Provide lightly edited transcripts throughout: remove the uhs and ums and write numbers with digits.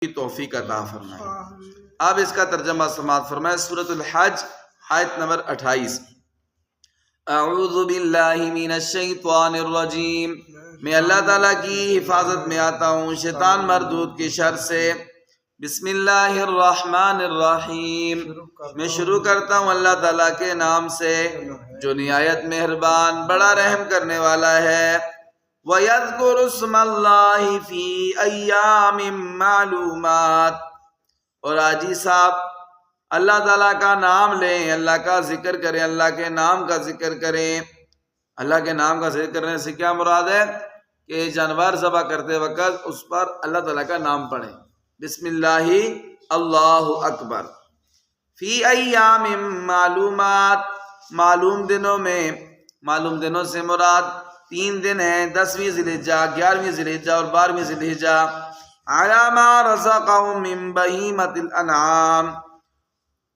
کی توفیق عطا فرمائے۔ اب اس کا ترجمہ سماعت فرمائے۔ سورۃ الحج آیت نمبر 28۔ اعوذ باللہ من الشیطان الرجیم، میں اللہ تعالیٰ کی حفاظت میں آتا ہوں شیطان مردود کی شر سے۔ بسم اللہ الرحمن الرحیم، میں شروع کرتا ہوں اللہ تعالیٰ کے نام سے جو نہایت مہربان بڑا رحم کرنے والا ہے۔ وَيَذْكُرُ اسْمَ اللَّهِ فِي أَيَّامٍ مَّعْلُومَاتٍ، اور آجی صاحب اللہ تعالیٰ کا نام لیں، اللہ کا ذکر کریں، اللہ کے نام کا ذکر کریں۔ اللہ کے نام کا ذکر کرنے سے کیا مراد ہے کہ جانور ذبح کرتے وقت اس پر اللہ تعالیٰ کا نام پڑھیں۔ بسم اللہ اللہ اکبر۔ فی ایام معلومات، معلوم دنوں میں، معلوم دنوں سے مراد 3 دن ہیں، 10ویں ذی الحجہ، 11ویں ذی الحجہ اور 12ویں ذی الحجہ۔ علی ما رزقهم من بہیمۃ الانعام،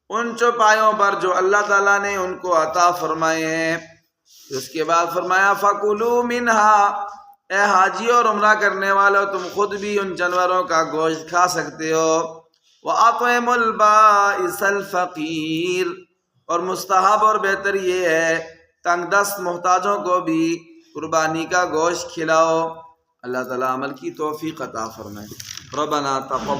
ان چوپایوں پر جو اللہ تعالیٰ نے ان کو عطا فرمائے ہیں۔ اس کے بعد فرمایا فَكُلُوا مِنْهَا، اے حاجی اور عمرہ کرنے والوں تم خود بھی ان جانوروں کا گوشت کھا سکتے ہو۔ وَأَطْعِمُوا الْبَائِسَ الْفَقِيرَ، اور مستحب اور بہتر یہ ہے تنگ دست محتاجوں کو بھی قربانی کا گوشت کھلاؤ۔ اللہ تعالیٰ عمل کی توفیق عطا فرمائے۔ ربنا تقبل